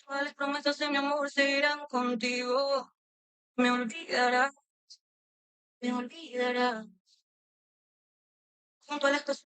¿Cuáles promesas de mi amor seguirán contigo? Me olvidarás, me olvidarás. Junto a la estación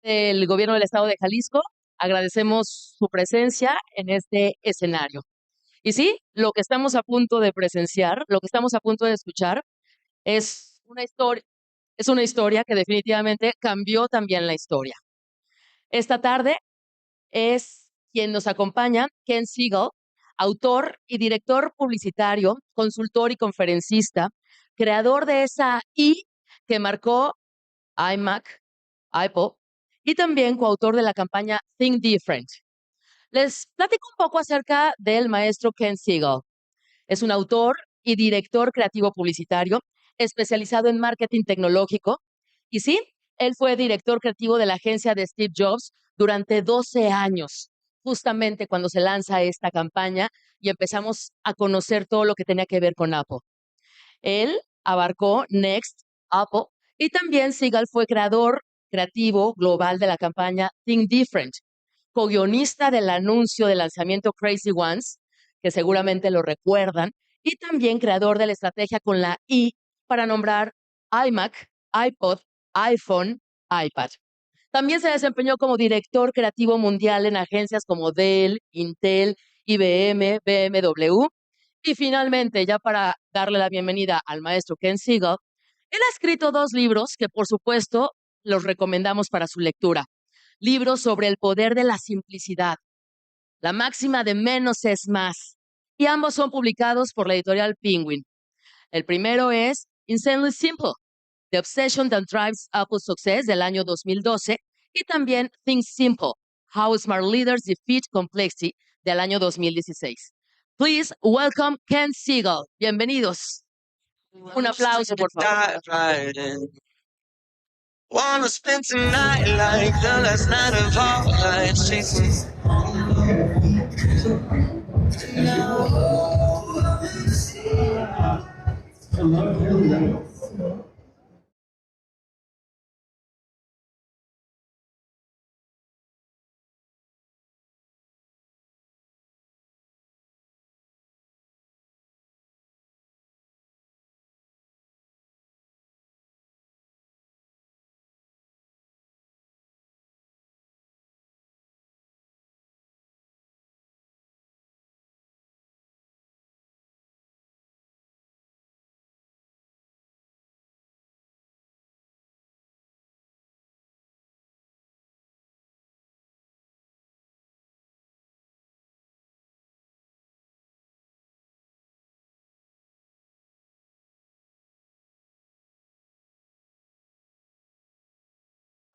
del Gobierno del Estado de Jalisco. Agradecemos su presencia en este escenario. Y sí, lo que estamos a punto de presenciar, lo que estamos a punto de escuchar, es una historia que definitivamente cambió también la historia. Esta tarde es quien nos acompaña, Ken Segall, autor y director publicitario, consultor y conferencista, creador de esa I que marcó iMac, iPod, y también coautor de la campaña Think Different. Les platico un poco acerca del maestro Ken Segall. Es un autor y director creativo publicitario especializado en marketing tecnológico. Y sí, él fue director creativo de la agencia de Steve Jobs durante 12 años, justamente cuando se lanza esta campaña y empezamos a conocer todo lo que tenía que ver con Apple. Él abarcó Next, Apple, y también Segall fue creador creativo global de la campaña Think Different, co-guionista del anuncio de lanzamiento Crazy Ones, que seguramente lo recuerdan, y también creador de la estrategia con la I para nombrar iMac, iPod, iPhone, iPad. También se desempeñó como director creativo mundial en agencias como Dell, Intel, IBM, BMW. Y finalmente, ya para darle la bienvenida al maestro Ken Segall, él ha escrito 2 libros que, por supuesto, los recomendamos para su lectura. Libros sobre el poder de la simplicidad, la máxima de menos es más. Y ambos son publicados por la editorial Penguin. El primero es Insanely Simple, The Obsession That Drives Apple's Success del año 2012 y también Think Simple, How Smart Leaders Defeat Complexity del año 2016. Please welcome Ken Segall. Bienvenidos. Un aplauso, por favor. Wanna spend tonight like the last night of our lives, chasing.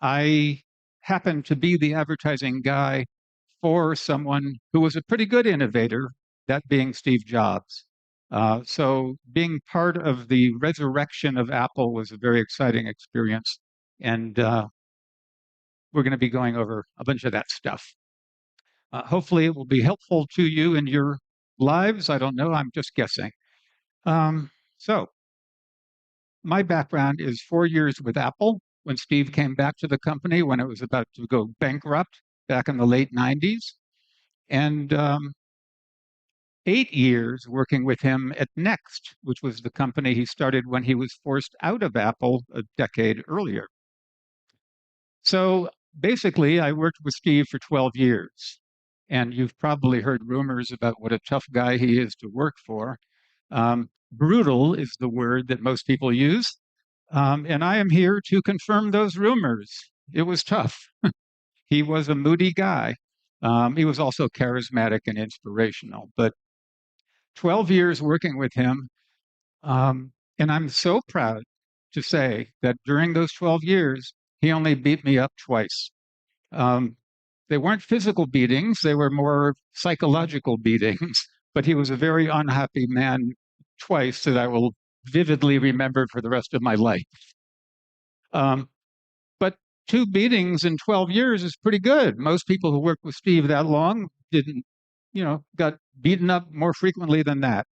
I happened to be the advertising guy for someone who was a pretty good innovator, that being Steve Jobs. So being part of the resurrection of Apple was a very exciting experience. And we're going to be going over a bunch of that stuff. Hopefully it will be helpful to you in your lives. I don't know. I'm just guessing. So my background is 4 years with Apple when Steve came back to the company when it was about to go bankrupt back in the late 90s. And 8 years working with him at Next, which was the company he started when he was forced out of Apple a decade earlier. So basically, I worked with Steve for 12 years. And you've probably heard rumors about what a tough guy he is to work for. Brutal is the word that most people use. And I am here to confirm those rumors. It was tough. He was a moody guy. He was also charismatic and inspirational. But 12 years working with him, and I'm so proud to say that during those 12 years, he only beat me up twice. They weren't physical beatings, they were more psychological beatings, but he was a very unhappy man twice that I will vividly remember for the rest of my life. But 2 beatings in 12 years is pretty good. Most people who worked with Steve that long didn't, got beaten up more frequently than that.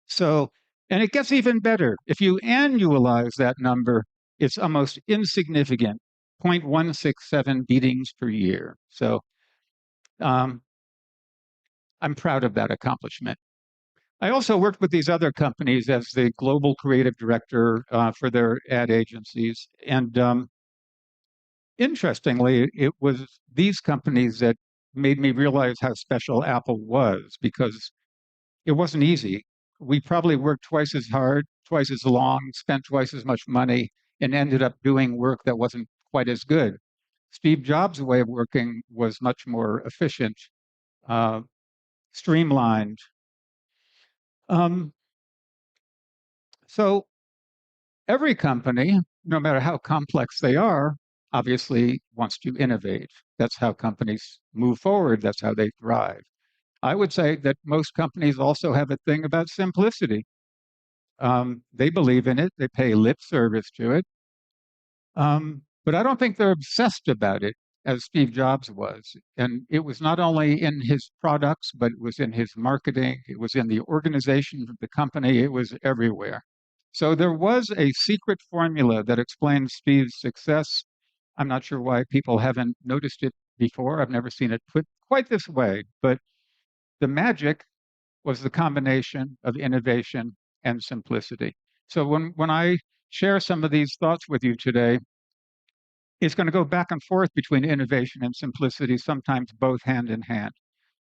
So, and it gets even better. If you annualize that number, it's almost insignificant, 0.167 beatings per year. So I'm proud of that accomplishment. I also worked with these other companies as the global creative director for their ad agencies. And Interestingly, it was these companies that made me realize how special Apple was, because it wasn't easy. We probably worked twice as hard, twice as long, spent twice as much money, and ended up doing work that wasn't quite as good. Steve Jobs' way of working was much more efficient, uh, streamlined. Um, so every company, no matter how complex they are, obviously wants to innovate. That's how companies move forward. That's how they thrive. I would say that most companies also have a thing about simplicity. They believe in it. They pay lip service to it. But I don't think they're obsessed about it as Steve Jobs was. And it was not only in his products, but it was in his marketing. It was in the organization of the company. It was everywhere. So there was a secret formula that explains Steve's success. I'm not sure why people haven't noticed it before. I've never seen it put quite this way. But the magic was the combination of innovation and simplicity. So when I share some of these thoughts with you today, it's going to go back and forth between innovation and simplicity, sometimes both hand in hand.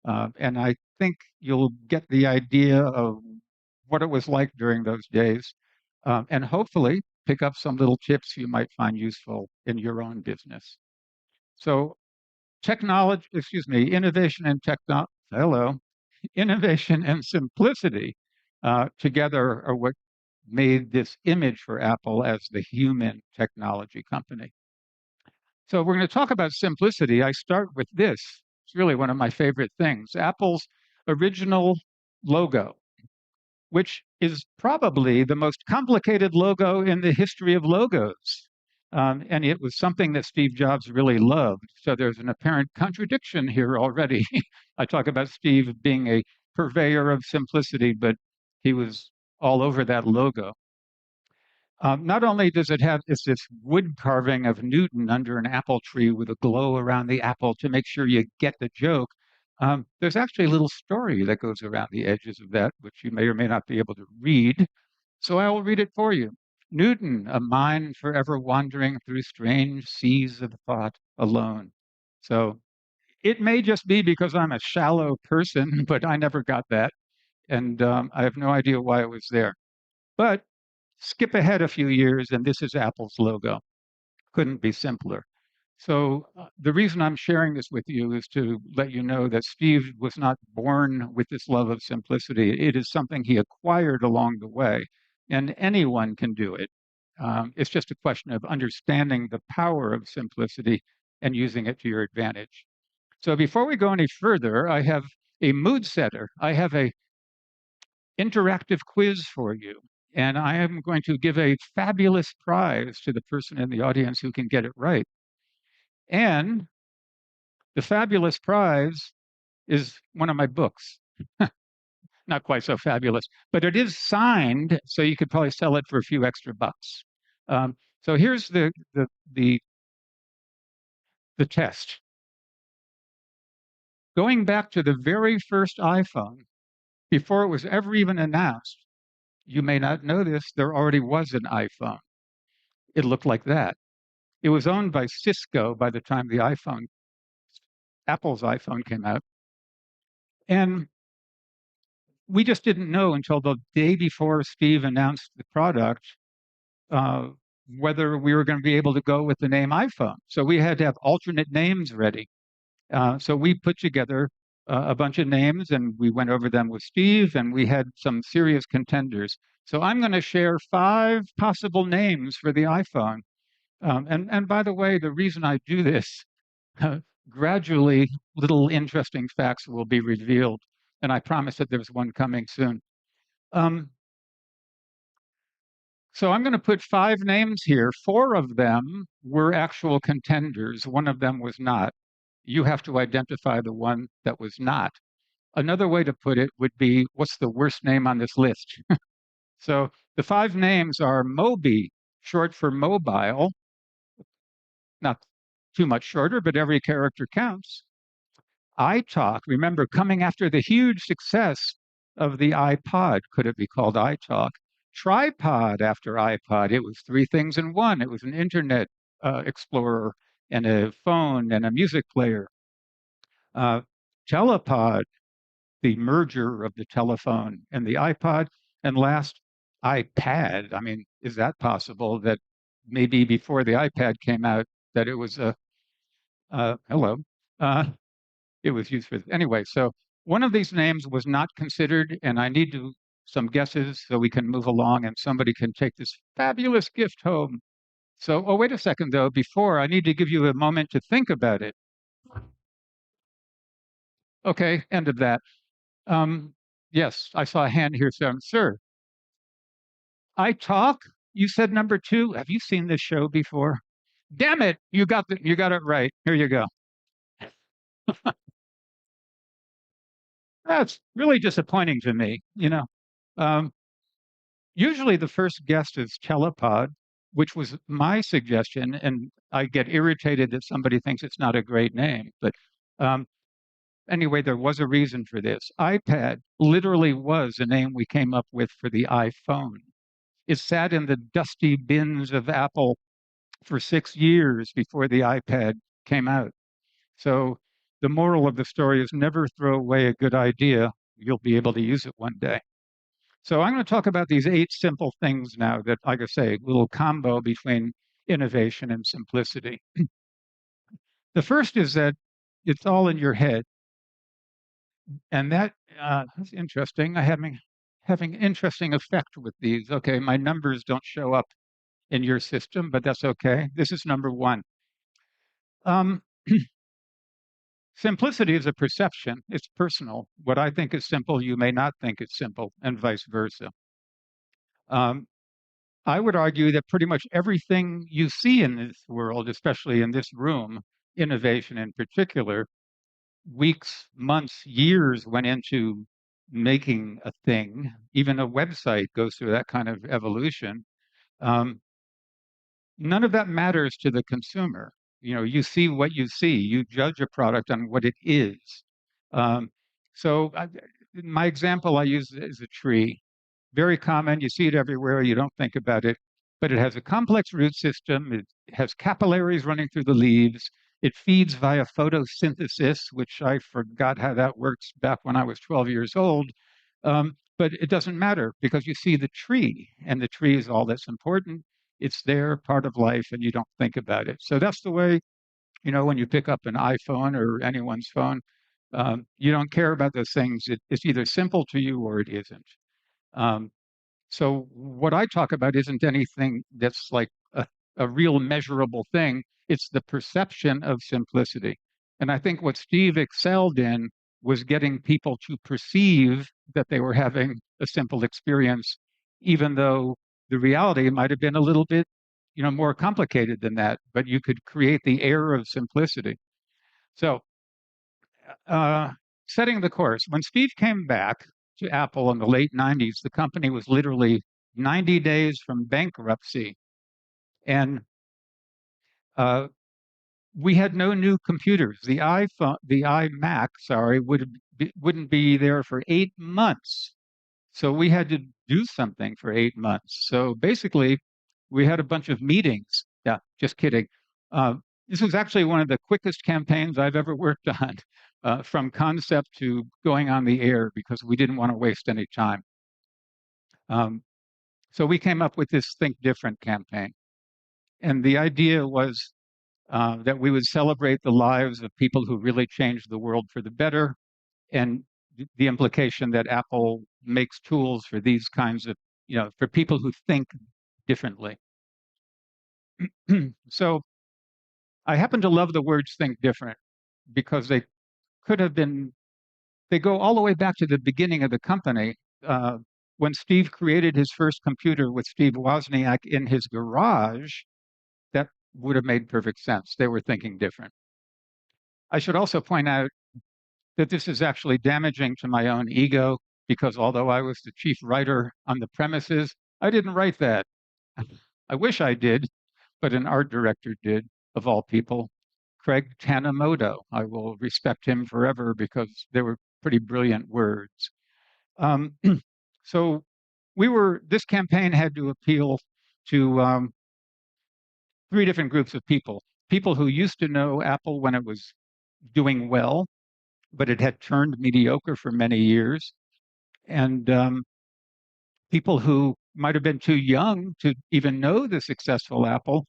And I think you'll get the idea of what it was like during those days, and hopefully pick up some little tips you might find useful in your own business. So innovation and innovation and simplicity together are what made this image for Apple as the human technology company. So we're going to talk about simplicity. I start with this. It's really one of my favorite things. Apple's original logo, which is probably the most complicated logo in the history of logos. And it was something that Steve Jobs really loved. So there's an apparent contradiction here already. I talk about Steve being a purveyor of simplicity, but he was all over that logo. Not only does it have this wood carving of Newton under an apple tree with a glow around the apple to make sure you get the joke, there's actually a little story that goes around the edges of that, which you may or may not be able to read. So I will read it for you. Newton, a mind forever wandering through strange seas of thought alone. So it may just be because I'm a shallow person, but I never got that. And I have no idea why it was there. But skip ahead a few years, and this is Apple's logo. Couldn't be simpler. So the reason I'm sharing this with you is to let you know that Steve was not born with this love of simplicity. It is something he acquired along the way, and anyone can do it. It's just a question of understanding the power of simplicity and using it to your advantage. So before we go any further, I have a mood setter. I have a interactive quiz for you. And I am going to give a fabulous prize to the person in the audience who can get it right. And the fabulous prize is one of my books. Not quite so fabulous, but it is signed, so you could probably sell it for a few extra bucks. So here's the test. Going back to the very first iPhone, before it was ever even announced, you may not know this, there already was an iPhone. It looked like that. It was owned by Cisco by the time Apple's iPhone came out. And we just didn't know until the day before Steve announced the product whether we were going to be able to go with the name iPhone. So we had to have alternate names ready. So we put together a bunch of names and we went over them with Steve, and we had some serious contenders. So I'm going to share 5 possible names for the iPhone. And by the way, the reason I do this, gradually little interesting facts will be revealed. And I promise that there's one coming soon. So I'm going to put 5 names here. 4 of them were actual contenders. One of them was not. You have to identify the one that was not. Another way to put it would be, what's the worst name on this list? So the 5 names are Moby, short for mobile. Not too much shorter, but every character counts. iTalk, remember, coming after the huge success of the iPod, could it be called iTalk? Tripod after iPod, it was 3 things in one. It was an internet explorer and a phone and a music player. Telepod, the merger of the telephone and the iPod, and last, iPad. I mean, is that possible that maybe before the iPad came out, that it was hello, it was used for anyway. So one of these names was not considered, and I need some guesses so we can move along and somebody can take this fabulous gift home. So, oh, wait a second though. Before, I need to give you a moment to think about it. Okay, end of that. Yes, I saw a hand here, sir. I talk. You said number 2. Have you seen this show before? Damn it! You got it right. Here you go. That's really disappointing to me. Um, usually the first guest is Telepod, which was my suggestion, and I get irritated that somebody thinks it's not a great name. But um, anyway, there was a reason for this. iPad literally was a name we came up with for the iPhone. It sat in the dusty bins of Apple for 6 years before the iPad came out. So the moral of the story is never throw away a good idea. You'll be able to use it one day. So I'm going to talk about these 8 simple things now that, like I say, a little combo between innovation and simplicity. The first is that it's all in your head. And that's interesting. I'm having interesting effect with these. Okay, my numbers don't show up in your system, but that's okay. This is number 1. Um, Simplicity is a perception. It's personal. What I think is simple, you may not think it's simple, and vice versa. Um, I would argue that pretty much everything you see in this world, especially in this room, innovation in particular, weeks, months, years went into making a thing. Even a website goes through that kind of evolution. Um, None of that matters to the consumer. You see what you see. You judge a product on what it is. Um, so my example I use is a tree. Very common. You see it everywhere. You don't think about it. But it has a complex root system. It has capillaries running through the leaves. It feeds via photosynthesis, which I forgot how that works back when I was 12 years old. But it doesn't matter because you see the tree, and the tree is all that's important. It's there, part of life, and you don't think about it. So that's the way, when you pick up an iPhone or anyone's phone, you don't care about those things. It's either simple to you or it isn't. Um, so what I talk about isn't anything that's like a real measurable thing. It's the perception of simplicity. And I think what Steve excelled in was getting people to perceive that they were having a simple experience, even though the reality might have been a little bit, more complicated than that, but you could create the air of simplicity. So uh, setting the course. When Steve came back to Apple in the late 90s, the company was literally 90 days from bankruptcy. And uh, we had no new computers. The iMac, sorry, wouldn't be there for 8 months. So we had to do something for 8 months. So basically, we had a bunch of meetings. Yeah, just kidding. Uh, this was actually one of the quickest campaigns I've ever worked on, from concept to going on the air, because we didn't want to waste any time. So we came up with this Think Different campaign. And the idea was that we would celebrate the lives of people who really changed the world for the better, and the implication that Apple makes tools for these kinds of, for people who think differently. So I happen to love the words think different because they could have been, they go all the way back to the beginning of the company. When Steve created his first computer with Steve Wozniak in his garage, that would have made perfect sense. They were thinking different. I should also point out that this is actually damaging to my own ego, because although I was the chief writer on the premises, I didn't write that. I wish I did, but an art director did, of all people, Craig Tanimoto. I will respect him forever because they were pretty brilliant words. Um, so this campaign had to appeal to 3 different groups of people. people who used to know Apple when it was doing well, but it had turned mediocre for many years, and people who might have been too young to even know the successful Apple,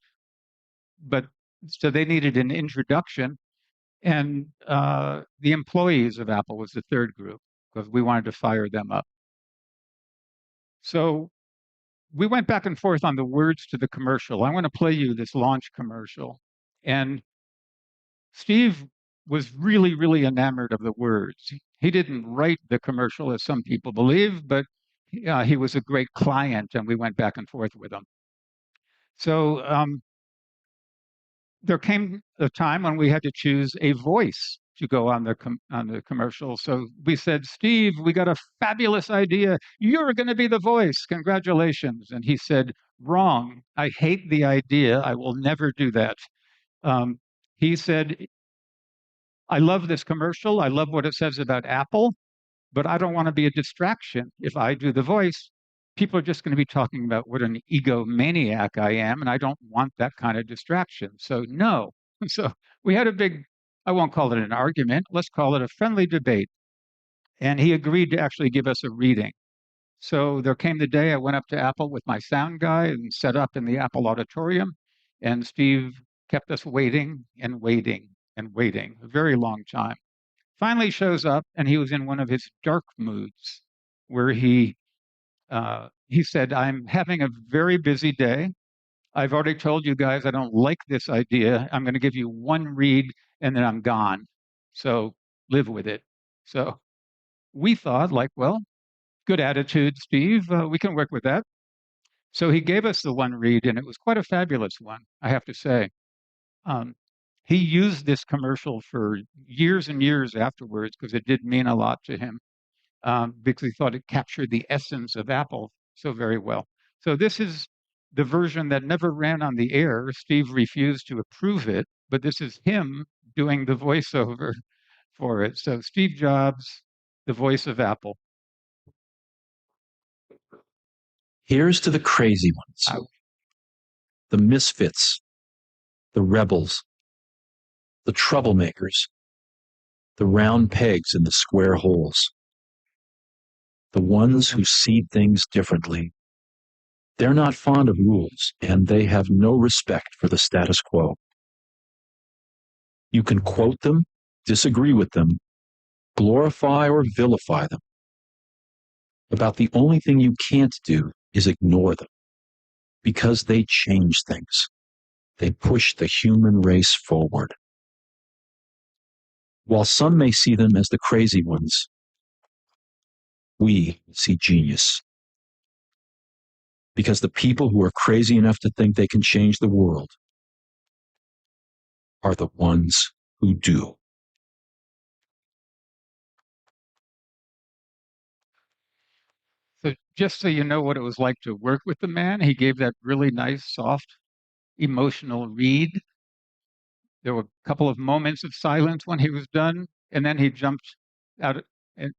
but so they needed an introduction. And the employees of Apple was the third group because we wanted to fire them up. So we went back and forth on the words to the commercial. I want to play you this launch commercial. And Steve was really, really enamored of the words. He didn't write the commercial, as some people believe, but he was a great client, and we went back and forth with him. So there came a time when we had to choose a voice to go on the commercial. So we said, Steve, we got a fabulous idea. You're going to be the voice. Congratulations. And he said, wrong. I hate the idea. I will never do that. He said, I love this commercial. I love what it says about Apple, but I don't want to be a distraction. If I do the voice, people are just going to be talking about what an egomaniac I am, and I don't want that kind of distraction. So no. So we had a big, I won't call it an argument, let's call it a friendly debate. And he agreed to actually give us a reading. So there came the day I went up to Apple with my sound guy and set up in the Apple auditorium, and Steve kept us waiting and waiting and waiting, a very long time. Finally shows up, and he was in one of his dark moods where he said, I'm having a very busy day. I've already told you guys I don't like this idea. I'm going to give you one read and then I'm gone. So live with it. So we thought, like, well, good attitude, Steve. We can work with that. So he gave us the one read, and it was quite a fabulous one, I have to say. He used this commercial for years and years afterwards because it did mean a lot to him, because he thought it captured the essence of Apple so very well. So this is the version that never ran on the air. Steve refused to approve it, but this is him doing the voiceover for it. So Steve Jobs, the voice of Apple. Here's to the crazy ones, the misfits, the rebels, the troublemakers, the round pegs in the square holes, the ones who see things differently. They're not fond of rules, and they have no respect for the status quo. You can quote them, disagree with them, glorify or vilify them. About the only thing you can't do is ignore them, because they change things. They push the human race forward. While some may see them as the crazy ones, we see genius. Because the people who are crazy enough to think they can change the world are the ones who do. So just so you know what it was like to work with the man, he gave that really nice, soft, emotional read. There were a couple of moments of silence when he was done, and then he jumped out, and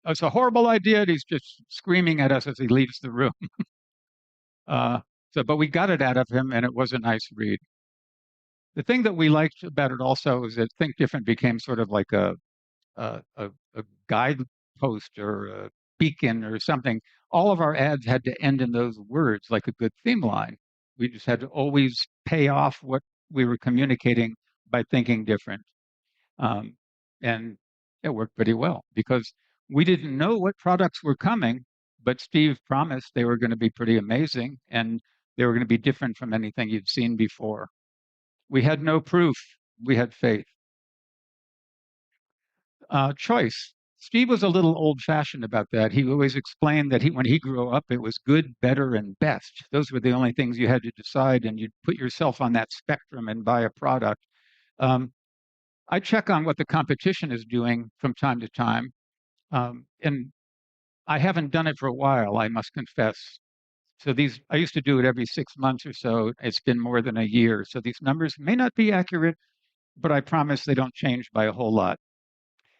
it's a horrible idea. And he's just screaming at us as he leaves the room. But we got it out of him, and it was a nice read. The thing that we liked about it also is that Think Different became sort of like a guidepost or a beacon or something. All of our ads had to end in those words, like a good theme line. We just had to always pay off what we were communicating by thinking different. And it worked pretty well because we didn't know what products were coming, but Steve promised they were going to be pretty amazing and they were going to be different from anything you'd seen before. We had no proof. We had faith. Choice. Steve was a little old-fashioned about that. He always explained that when he grew up, it was good, better, and best. Those were the only things you had to decide, and you'd put yourself on that spectrum and buy a product. I check on what the competition is doing from time to time, and I haven't done it for a while, I must confess. So I used to do it every 6 months or so. It's been more than a year. So these numbers may not be accurate, but I promise they don't change by a whole lot.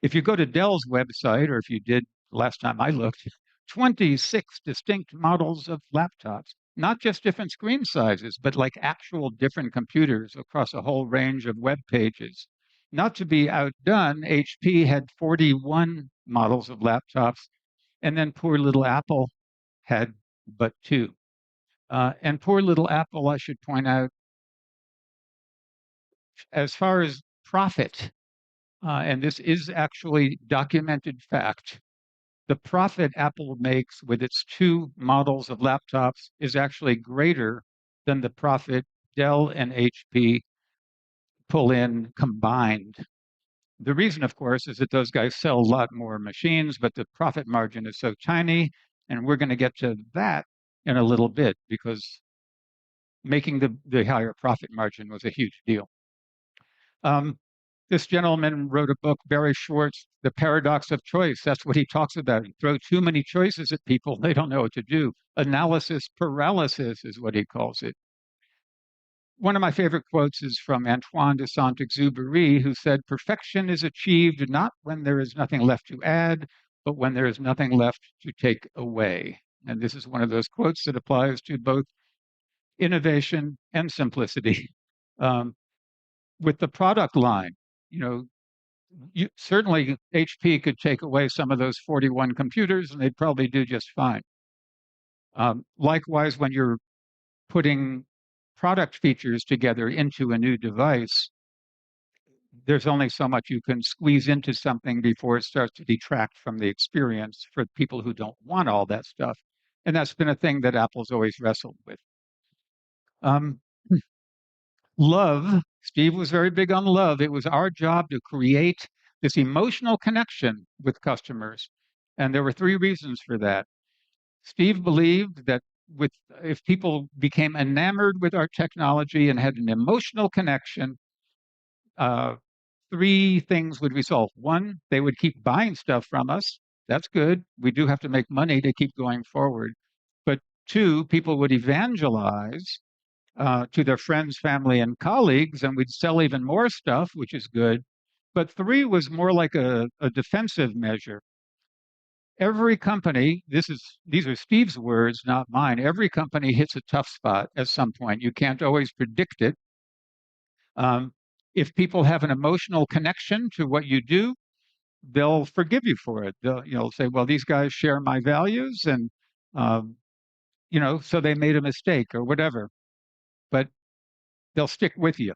If you go to Dell's website, or if you did last time I looked, 26 distinct models of laptops. not just different screen sizes, but like actual different computers across a whole range of web pages. Not to be outdone, HP had 41 models of laptops, and then poor little Apple had but 2. And poor little Apple, I should point out, as far as profit, and this is actually documented fact, the profit Apple makes with its 2 models of laptops is actually greater than the profit Dell and HP pull in combined. The reason, of course, is that those guys sell a lot more machines, but the profit margin is so tiny, and we're going to get to that in a little bit because making the higher profit margin was a huge deal. This gentleman wrote a book, Barry Schwartz, The Paradox of Choice. That's what he talks about. You throw too many choices at people, they don't know what to do. Analysis paralysis is what he calls it. One of my favorite quotes is from Antoine de Saint-Exupéry, who said, "Perfection is achieved not when there is nothing left to add, but when there is nothing left to take away." And this is one of those quotes that applies to both innovation and simplicity. With the product line, certainly HP could take away some of those 41 computers and they'd probably do just fine. Likewise, when you're putting product features together into a new device, there's only so much you can squeeze into something before it starts to detract from the experience for people who don't want all that stuff. And that's been a thing that Apple's always wrestled with. Love, Steve was very big on love. It was our job to create this emotional connection with customers. And there were 3 reasons for that. Steve believed that if people became enamored with our technology and had an emotional connection, 3 things would result. 1, they would keep buying stuff from us. That's good. We do have to make money to keep going forward. But 2, people would evangelize to their friends, family, and colleagues, and we'd sell even more stuff, which is good. But 3 was more like a defensive measure. Every company, these are Steve's words, not mine. Every company hits a tough spot at some point. You can't always predict it. If people have an emotional connection to what you do, they'll forgive you for it. They'll say, well, these guys share my values, and so they made a mistake or whatever. But they'll stick with you.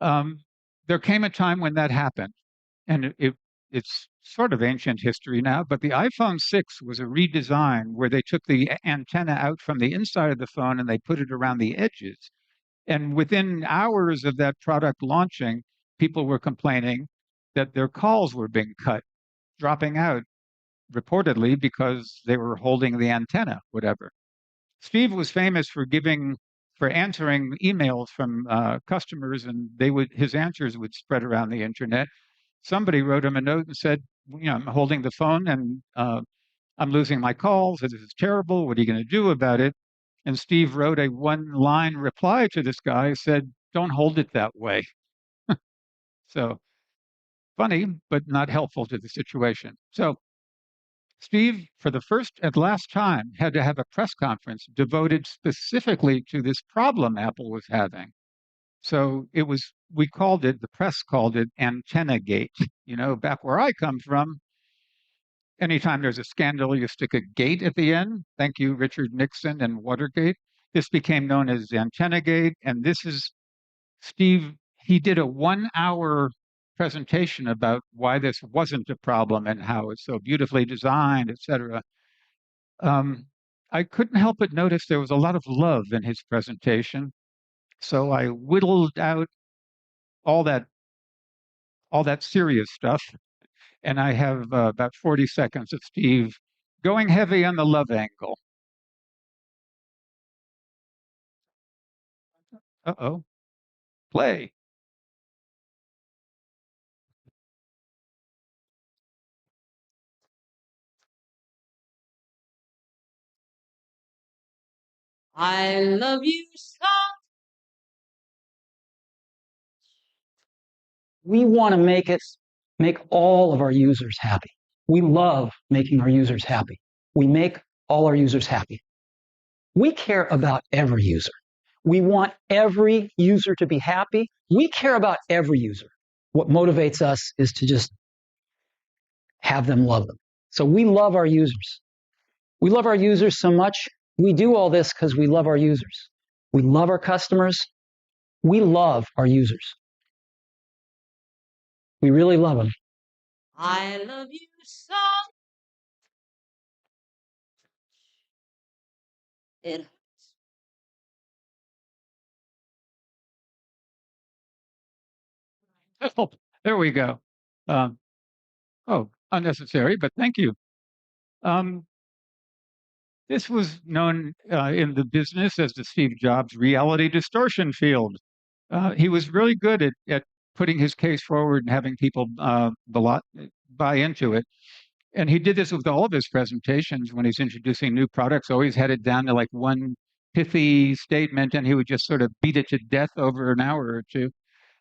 There came a time when that happened, and it's sort of ancient history now, but the iPhone 6 was a redesign where they took the antenna out from the inside of the phone and they put it around the edges. And within hours of that product launching, people were complaining that their calls were being cut, dropping out, reportedly because they were holding the antenna, whatever. Steve was famous for answering emails from customers, and his answers would spread around the internet. Somebody wrote him a note and said, I'm holding the phone and I'm losing my calls. This is terrible. What are you going to do about it? And Steve wrote a 1-line reply to this guy, said, don't hold it that way. So funny, but not helpful to the situation. So Steve, for the first and last time, had to have a press conference devoted specifically to this problem Apple was having. So the press called it antenna gate. Back where I come from, anytime there's a scandal, you stick a gate at the end. Thank you, Richard Nixon and Watergate. This became known as antenna gate. And this is Steve, he did a 1-hour presentation about why this wasn't a problem and how it's so beautifully designed, et cetera. I couldn't help but notice there was a lot of love in his presentation. So I whittled out all that serious stuff, and I have about 40 seconds of Steve going heavy on the love angle. Uh-oh. Play. I love you so. We want to make all of our users happy. We love making our users happy. We make all our users happy. We care about every user. We want every user to be happy. We care about every user. What motivates us is to just have them love them. So we love our users. We love our users so much. We do all this because we love our users. We love our customers. We love our users. We really love them. I love you so. It Oh, there we go. Unnecessary, but thank you. This was known in the business as the Steve Jobs reality distortion field. He was really good at putting his case forward and having people buy into it. And he did this with all of his presentations when he's introducing new products, always had it down to like one pithy statement, and he would just sort of beat it to death over an hour or two.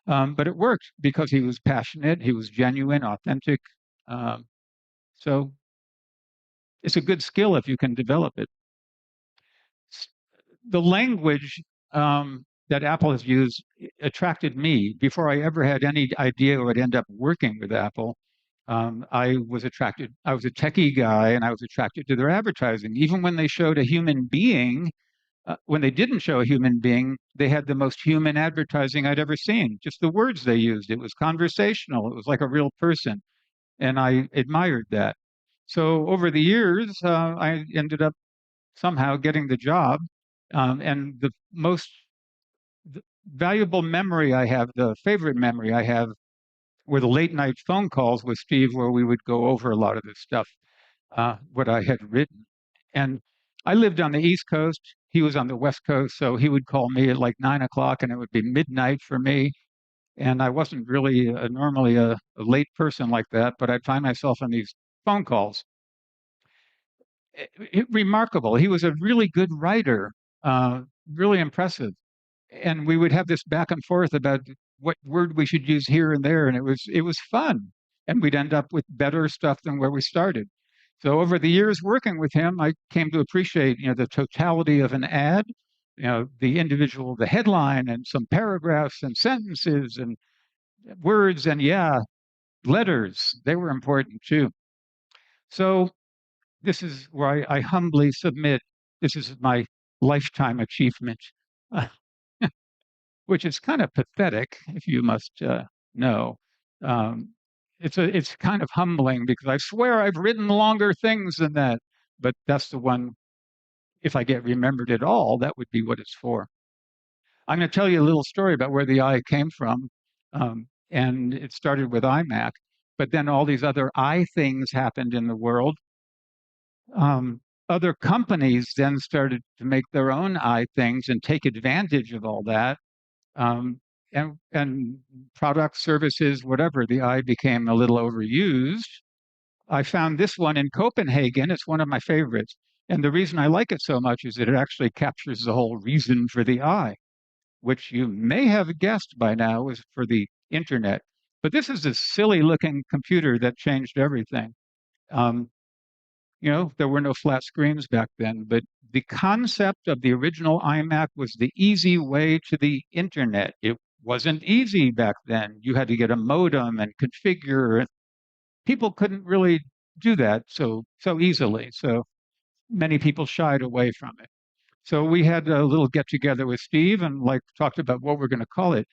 But it worked because he was passionate, he was genuine, authentic. So it's a good skill if you can develop it. The language that Apple has used attracted me. Before I ever had any idea I would end up working with Apple, I was attracted. I was a techie guy, and I was attracted to their advertising. Even when they showed a human being, when they didn't show a human being, they had the most human advertising I'd ever seen. Just the words they used. It was conversational. It was like a real person. And I admired that. So over the years, I ended up somehow getting the job. And the most valuable memory I have, the favorite memory I have, were the late night phone calls with Steve where we would go over a lot of this stuff, what I had written. And I lived on the East Coast. He was on the West Coast. So he would call me at like 9 o'clock and it would be midnight for me. And I wasn't really normally a late person like that, but I'd find myself on these phone calls. Remarkable. He was a really good writer, really impressive. And we would have this back and forth about what word we should use here and there, and it was fun. And we'd end up with better stuff than where we started. So over the years working with him, I came to appreciate, the totality of an ad, the headline and some paragraphs and sentences and words and letters. They were important too. So this is where I humbly submit, this is my lifetime achievement, which is kind of pathetic, if you must know. It's kind of humbling because I swear I've written longer things than that, but that's the one, if I get remembered at all, that would be what it's for. I'm going to tell you a little story about where the I came from. And it started with iMac, but then all these other I things happened in the world. Other companies then started to make their own I things and take advantage of all that. And products, services, whatever, the I became a little overused. I found this one in Copenhagen. It's one of my favorites. And the reason I like it so much is that it actually captures the whole reason for the I, which you may have guessed by now is for the internet. But this is a silly looking computer that changed everything. There were no flat screens back then, but the concept of the original iMac was the easy way to the internet. It wasn't easy back then. You had to get a modem and configure. People couldn't really do that so easily. So many people shied away from it. So we had a little get together with Steve and talked about what we're going to call it.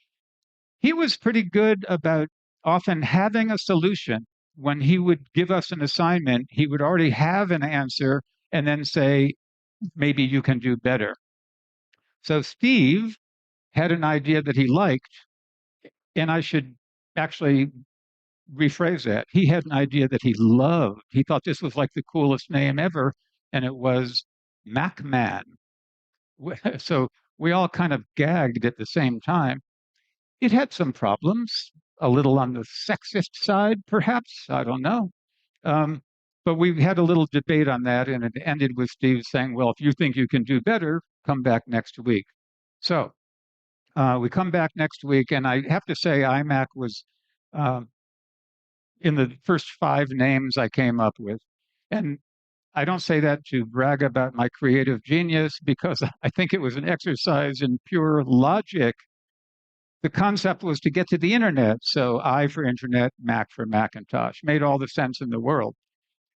He was pretty good about often having a solution. When he would give us an assignment, he would already have an answer and then say, maybe you can do better. So Steve had an idea that he liked, and I should actually rephrase that. He had an idea that he loved. He thought this was like the coolest name ever, and it was MacMan. So we all kind of gagged at the same time. It had some problems, a little on the sexist side, perhaps. I don't know. But we had a little debate on that, and it ended with Steve saying, well, if you think you can do better, come back next week. So we come back next week, and I have to say iMac was in the first 5 names I came up with. And I don't say that to brag about my creative genius, because I think it was an exercise in pure logic. The concept was to get to the internet. So I for internet, Mac for Macintosh, made all the sense in the world.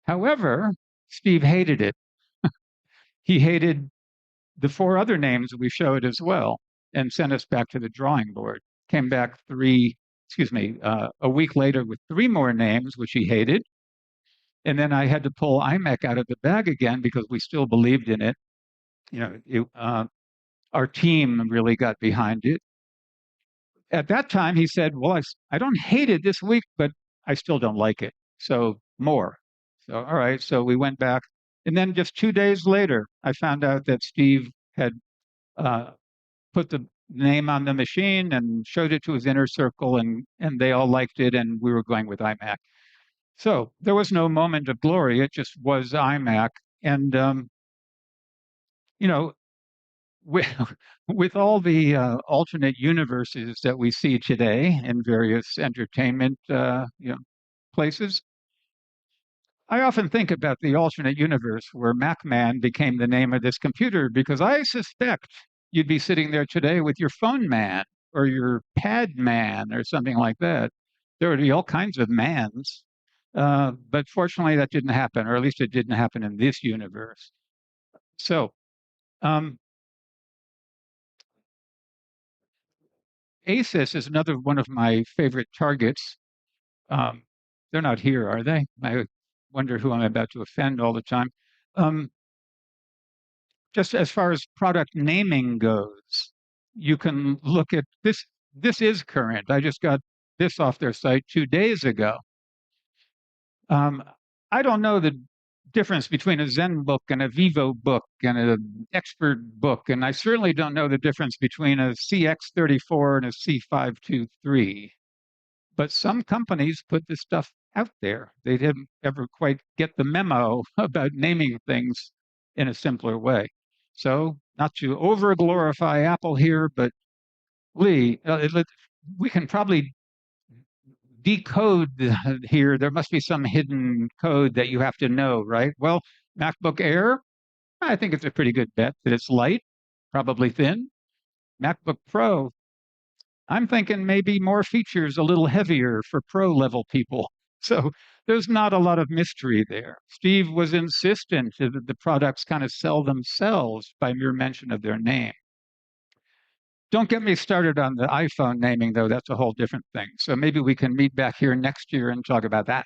However, Steve hated it. He hated the 4 other names we showed as well, and sent us back to the drawing board. Came back a week later with 3 more names, which he hated. And then I had to pull iMac out of the bag again because we still believed in it. Our team really got behind it. At that time, he said, well, I don't hate it this week, but I still don't like it. So more. So, all right. So we went back. And then just 2 days later, I found out that Steve had put the name on the machine and showed it to his inner circle, and they all liked it, and we were going with iMac. So there was no moment of glory. It just was iMac. And, with, with all the alternate universes that we see today in various entertainment places, I often think about the alternate universe where MacMan became the name of this computer, because I suspect you'd be sitting there today with your phone man or your pad man or something like that. There would be all kinds of mans. But fortunately, that didn't happen, or at least it didn't happen in this universe. So, ASIS is another one of my favorite targets. They're not here, are they? I wonder who I'm about to offend all the time. Just as far as product naming goes, you can look at this. This is current. I just got this off their site 2 days ago. I don't know the difference between a Zen book and a Vivo book and an expert book, and I certainly don't know the difference between a CX34 and a C523. But some companies put this stuff out there. They didn't ever quite get the memo about naming things in a simpler way. So, not to over glorify Apple here, but Lee, we can probably decode here. There must be some hidden code that you have to know, right? Well, MacBook Air, I think it's a pretty good bet that it's light, probably thin. MacBook Pro, I'm thinking maybe more features, a little heavier for pro level people. So there's not a lot of mystery there. Steve was insistent that the products kind of sell themselves by mere mention of their name. Don't get me started on the iPhone naming, though. That's a whole different thing. So maybe we can meet back here next year and talk about that.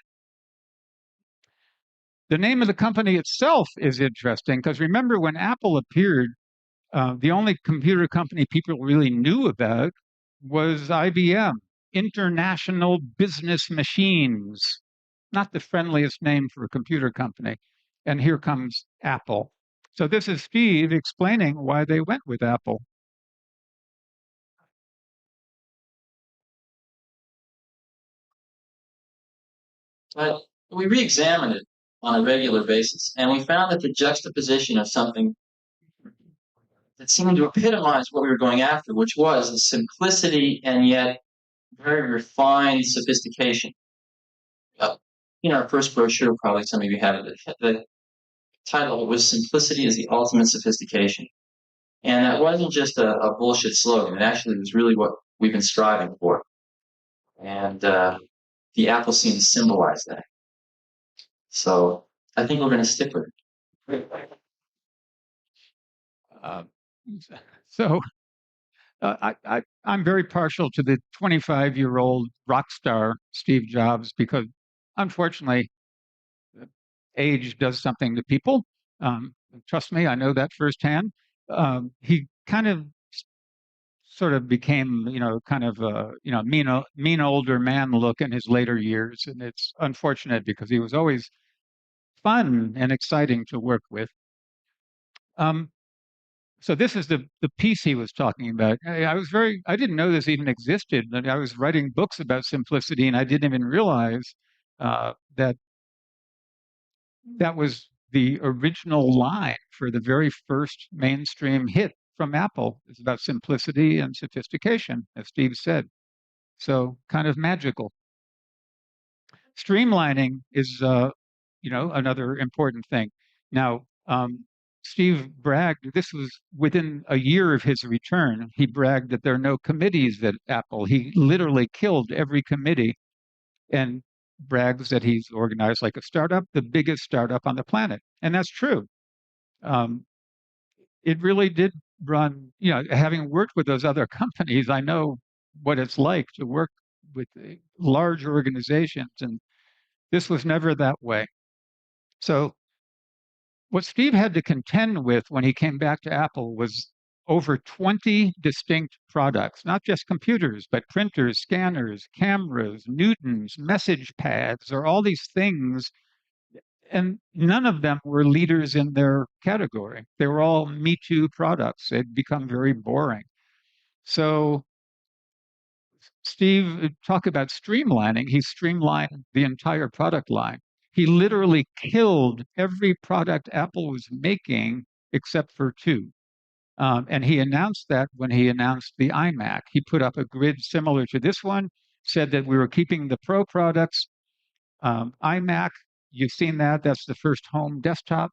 The name of the company itself is interesting, because remember when Apple appeared, the only computer company people really knew about was IBM, International Business Machines. Not the friendliest name for a computer company. And here comes Apple. So this is Steve explaining why they went with Apple. But we re-examined it on a regular basis, and we found that the juxtaposition of something that seemed to epitomize what we were going after, which was the simplicity and yet very refined sophistication. In our first brochure, probably some of you have it, the title was "Simplicity is the Ultimate Sophistication." And that wasn't just a bullshit slogan. It actually was really what we've been striving for. And the apple seemed to symbolize that. So I think we're going to stick with it. I'm very partial to the 25-year-old rock star Steve Jobs, because unfortunately, age does something to people. Trust me, I know that firsthand. He kind of sort of became, kind of mean older man look in his later years, and it's unfortunate because he was always fun and exciting to work with. So this is the piece he was talking about. I didn't know this even existed. I was writing books about simplicity, and I didn't even realize that was the original line for the very first mainstream hit from Apple. It's about simplicity and sophistication, as Steve said. So kind of magical. Streamlining is, another important thing. Now, Steve bragged, this was within a year of his return, he bragged that there are no committees at Apple. He literally killed every committee and brags that he's organized like a startup, the biggest startup on the planet. And that's true. It really did run, having worked with those other companies, I know what it's like to work with large organizations, and this was never that way. So what Steve had to contend with when he came back to Apple was over 20 distinct products, not just computers, but printers, scanners, cameras, Newtons, message pads, or all these things. And none of them were leaders in their category. They were all Me Too products. They'd become very boring. So Steve, talk about streamlining. He streamlined the entire product line. He literally killed every product Apple was making except for two. And he announced that when he announced the iMac. He put up a grid similar to this one, said that we were keeping the Pro products. iMac, you've seen that. That's the first home desktop.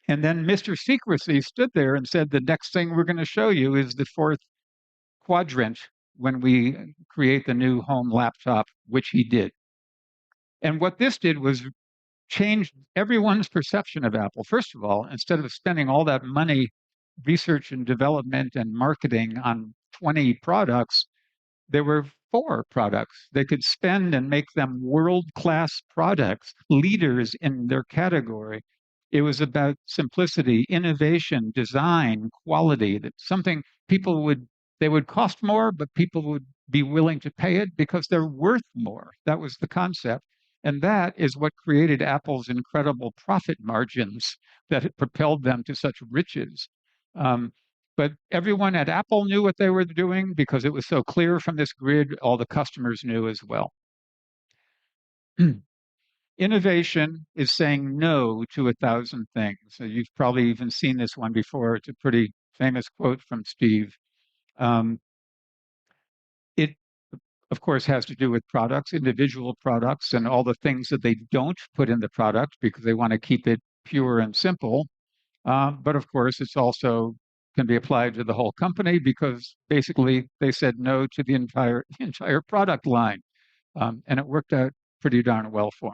And then Mr. Secrecy stood there and said, the next thing we're going to show you is the fourth quadrant when we create the new home laptop, which he did. And what this did was change everyone's perception of Apple. First of all, instead of spending all that money, research and development and marketing on 20 products, there were 4 products. They could spend and make them world-class products, leaders in their category. It was about simplicity, innovation, design, quality, that something they would cost more, but people would be willing to pay it because they're worth more. That was the concept. And that is what created Apple's incredible profit margins that had propelled them to such riches. But everyone at Apple knew what they were doing because it was so clear from this grid. All the customers knew as well. Innovation is saying no to 1,000 things. So you've probably even seen this one before. It's a pretty famous quote from Steve. It, of course, has to do with products, individual products, and all the things that they don't put in the product because they want to keep it pure and simple. But of course, it's also can be applied to the whole company because basically they said no to the entire product line, and it worked out pretty darn well for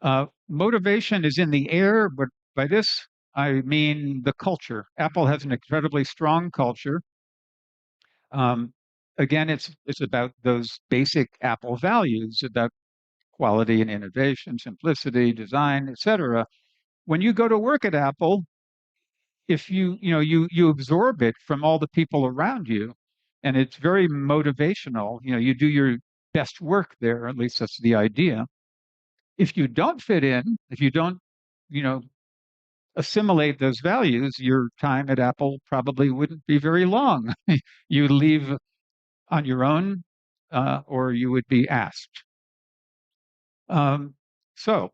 them. Motivation is in the air, but by this I mean the culture. Apple has an incredibly strong culture. Again, it's about those basic Apple values about quality and innovation, simplicity, design, etc. When you go to work at Apple, if you absorb it from all the people around you, and it's very motivational. You do your best work there, at least that's the idea. If you don't fit in, if you don't, assimilate those values, your time at Apple probably wouldn't be very long. You leave on your own, or you would be asked. So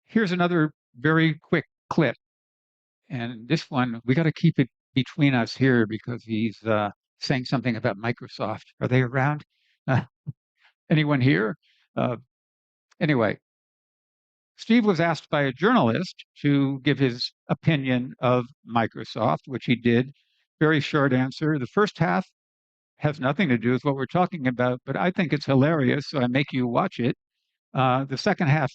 here's another very quick clip. And this one, we got to keep it between us here because he's saying something about Microsoft. Are they around? Anyone here? Anyway, Steve was asked by a journalist to give his opinion of Microsoft, which he did. Very short answer. The first half has nothing to do with what we're talking about, but I think it's hilarious, so I make you watch it. The second half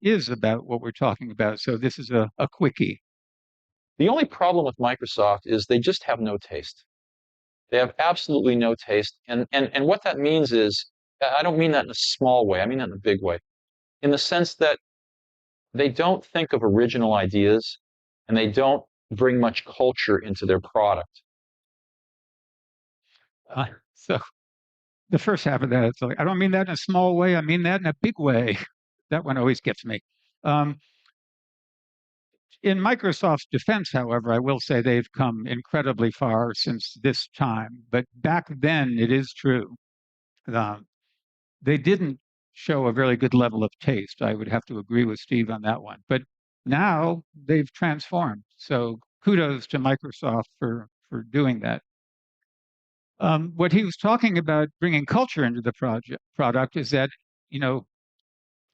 is about what we're talking about, so this is a quickie. The only problem with Microsoft is they just have no taste. They have absolutely no taste. And what that means is, I don't mean that in a small way, I mean that in a big way. In the sense that they don't think of original ideas and they don't bring much culture into their product. So the first half of that, it's like, I don't mean that in a small way, I mean that in a big way. That one always gets me. In Microsoft's defense, however, I will say they've come incredibly far since this time. But back then, it is true. They didn't show a very good level of taste. I would have to agree with Steve on that one. But now they've transformed. So kudos to Microsoft for doing that. What he was talking about bringing culture into the product is that,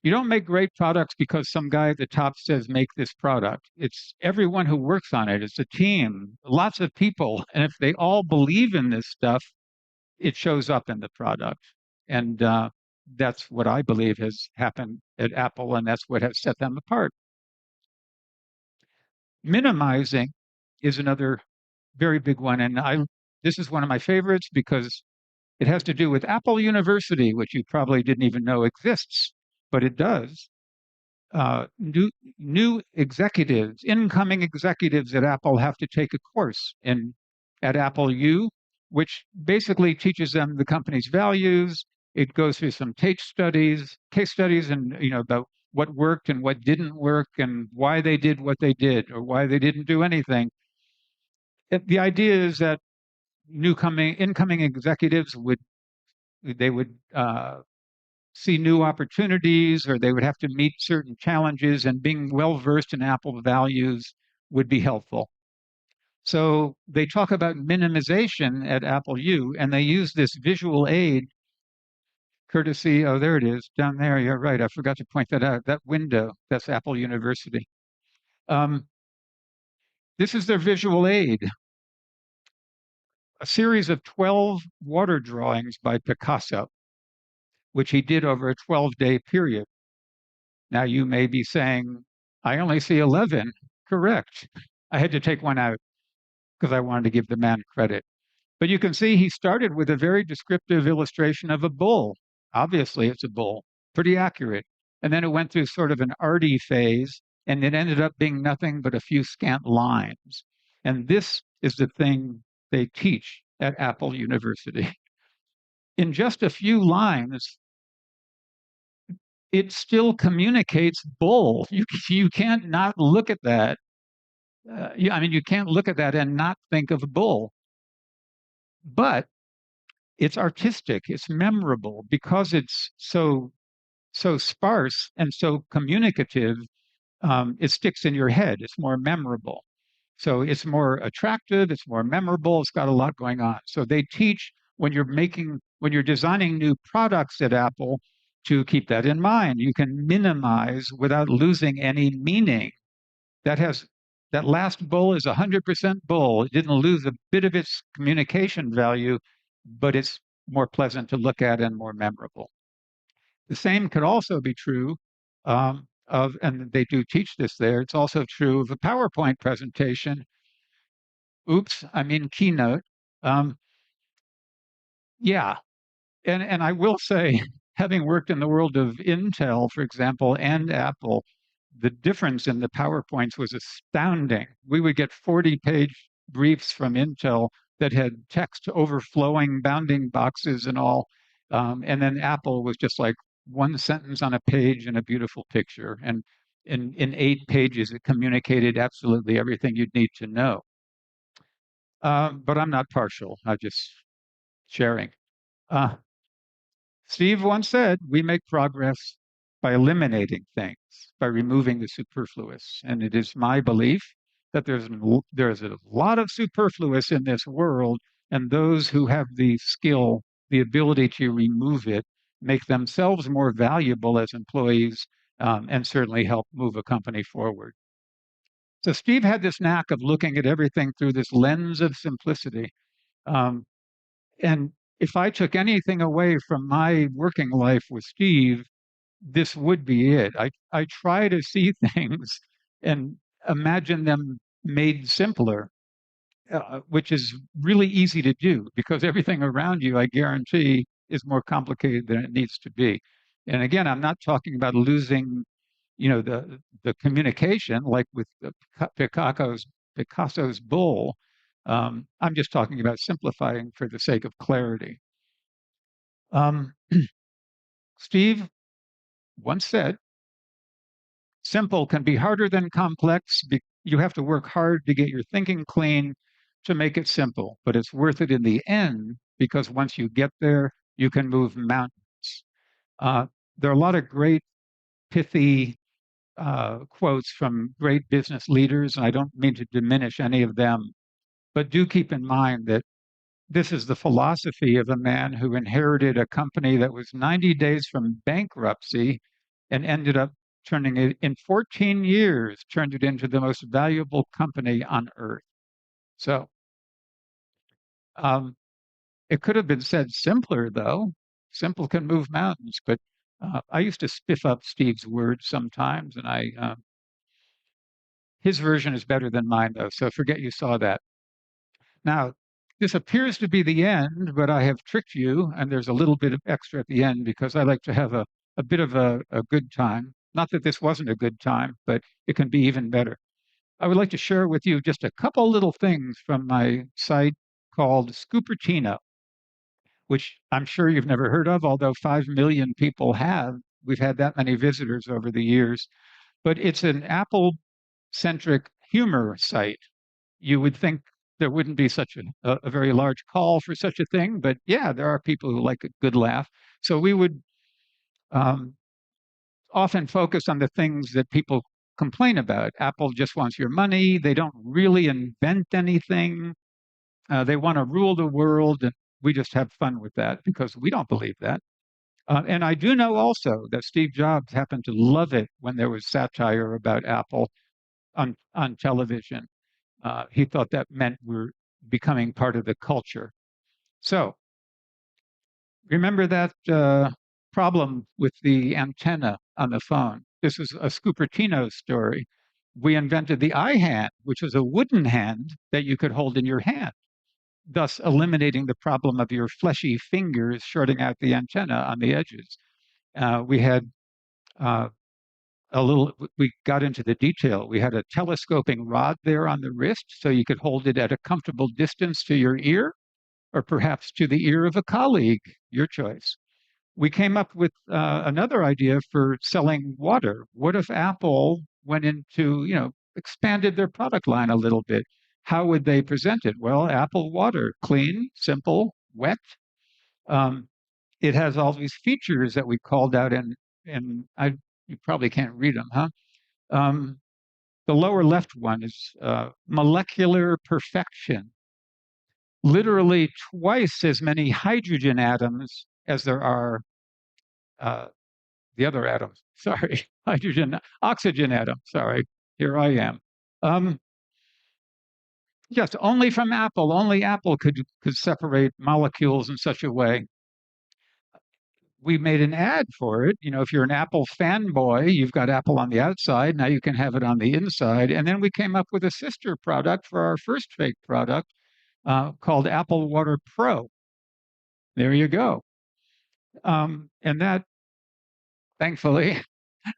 You don't make great products because some guy at the top says, make this product. It's everyone who works on it. It's a team, lots of people. And if they all believe in this stuff, it shows up in the product. And that's what I believe has happened at Apple, and that's what has set them apart. Minimizing is another very big one. And this is one of my favorites because it has to do with Apple University, which you probably didn't even know exists, but it does. New executives, incoming executives at Apple have to take a course at Apple U, which basically teaches them the company's values. It goes through some case studies, and about what worked and what didn't work, and why they did what they did or why they didn't do anything. The idea is that incoming executives would see new opportunities, or they would have to meet certain challenges, and being well versed in Apple values would be helpful. So they talk about minimization at Apple U, and they use this visual aid courtesy. Oh, there it is down there. You're right. I forgot to point that out. That window, that's Apple University. This is their visual aid, a series of 12 water drawings by Picasso, which he did over a 12-day period. Now you may be saying, I only see 11. Correct. I had to take one out because I wanted to give the man credit. But you can see he started with a very descriptive illustration of a bull. Obviously, it's a bull, pretty accurate. And then it went through sort of an arty phase, and it ended up being nothing but a few scant lines. And this is the thing they teach at Apple University. In just a few lines, it still communicates bull. You can't not look at that. You can't look at that and not think of bull. But it's artistic, it's memorable because it's so sparse and so communicative. It sticks in your head. It's more memorable. So it's more attractive, it's more memorable, it's got a lot going on. So they teach when you're designing new products at Apple to keep that in mind. You can minimize without losing any meaning. That last bull is 100% bull. It didn't lose a bit of its communication value, but it's more pleasant to look at and more memorable. The same could also be true and they do teach this there, it's also true of a PowerPoint presentation. Oops, I mean Keynote. Yeah, and I will say, having worked in the world of Intel, for example, and Apple, the difference in the PowerPoints was astounding. We would get 40-page briefs from Intel that had text overflowing, bounding boxes and all. And then Apple was just like one sentence on a page and a beautiful picture. And in 8 pages, it communicated absolutely everything you'd need to know. But I'm not partial. I'm just sharing. Steve once said, we make progress by eliminating things, by removing the superfluous. And it is my belief that there's a lot of superfluous in this world, and those who have the skill, the ability to remove it, make themselves more valuable as employees, and certainly help move a company forward. So Steve had this knack of looking at everything through this lens of simplicity. And if I took anything away from my working life with Steve, this would be it. I try to see things and imagine them made simpler, which is really easy to do because everything around you, I guarantee, is more complicated than it needs to be. And again, I'm not talking about losing, the communication like with Picasso's bull. I'm just talking about simplifying for the sake of clarity. Steve once said, simple can be harder than complex. You have to work hard to get your thinking clean to make it simple, but it's worth it in the end because once you get there, you can move mountains. There are a lot of great pithy quotes from great business leaders, and I don't mean to diminish any of them, but do keep in mind that this is the philosophy of a man who inherited a company that was 90 days from bankruptcy and ended up turning it, in 14 years, turned it into the most valuable company on earth. So it could have been said simpler, though. Simple can move mountains, but I used to spiff up Steve's words sometimes, and his version is better than mine, though, so forget you saw that. Now, this appears to be the end, but I have tricked you, and there's a little bit of extra at the end because I like to have a bit of a good time. Not that this wasn't a good time, but it can be even better. I would like to share with you just a couple little things from my site called Scupertino, which I'm sure you've never heard of, although 5 million people have. We've had that many visitors over the years. But it's an Apple-centric humor site. You would think there wouldn't be such a very large call for such a thing, but yeah, there are people who like a good laugh. So we would often focus on the things that people complain about. Apple just wants your money. They don't really invent anything. They want to rule the world, and we just have fun with that because we don't believe that. And I do know also that Steve Jobs happened to love it when there was satire about Apple on television. He thought that meant we're becoming part of the culture. So remember that problem with the antenna on the phone. This is a Scupertino story. We invented the iHand, which was a wooden hand that you could hold in your hand, thus eliminating the problem of your fleshy fingers shorting out the antenna on the edges. We had we got into the detail. We had a telescoping rod there on the wrist so you could hold it at a comfortable distance to your ear, or perhaps to the ear of a colleague, your choice. We came up with another idea for selling water. What if Apple went into, expanded their product line a little bit? How would they present it? Well, Apple water, clean, simple, wet. It has all these features that we called out, and you probably can't read them, huh? The lower left one is molecular perfection. Literally twice as many hydrogen atoms as there are the other atoms. Sorry, oxygen atoms. Sorry, here I am. Yes, only from Apple. Only Apple could separate molecules in such a way. We made an ad for it. If you're an Apple fanboy, you've got Apple on the outside. Now you can have it on the inside. And then we came up with a sister product for our first fake product called Apple Water Pro. There you go. And that, thankfully,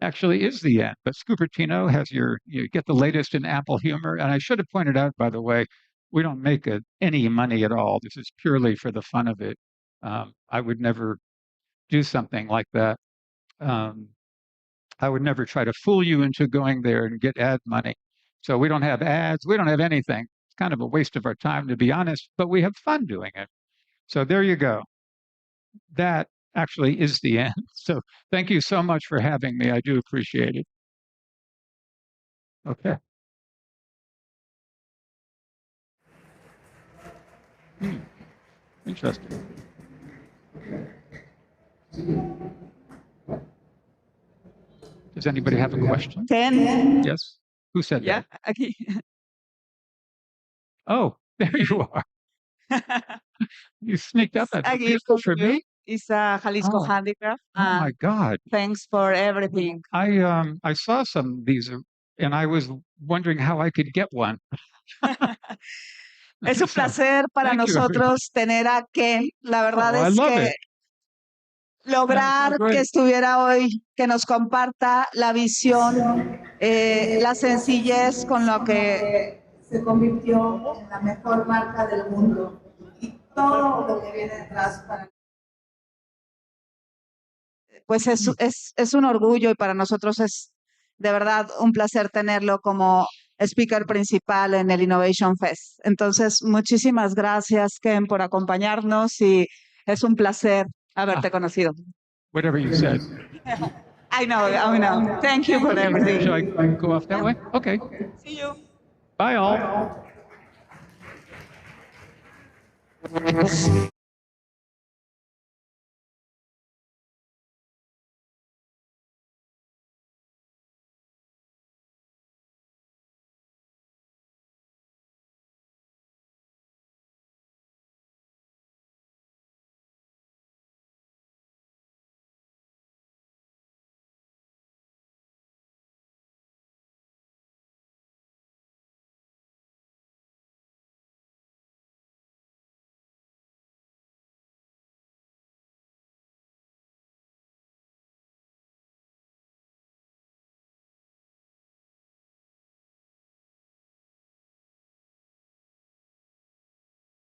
actually is the end. But Scupertino has you get the latest in Apple humor. And I should have pointed out, by the way, we don't make any money at all. This is purely for the fun of it. I would never do something like that. I would never try to fool you into going there and get ad money. So we don't have ads. We don't have anything. It's kind of a waste of our time, to be honest, but we have fun doing it. So there you go. That actually is the end. So thank you so much for having me. I do appreciate it. Okay. Interesting. Does anybody have a question? Ken? Yes? Who said that? Aquí. Oh, there you are. You sneaked up at me. For me? Isa Jalisco Handicraft. Oh my God. Thanks for everything. I saw some of these and I was wondering how I could get one. Es un placer para nosotros tener a Ken. La verdad es que lograr que estuviera hoy, que nos comparta la visión, la sencillez con lo que se convirtió en la mejor marca del mundo y todo lo que viene detrás para pues es un orgullo y para nosotros es de verdad un placer tenerlo como speaker principal en el Innovation Fest. Entonces, muchísimas gracias, Ken, por acompañarnos y es un placer haberte conocido. Whatever you said. I know. Thank you for everything. Should I go off that way? Okay. See you. Bye all.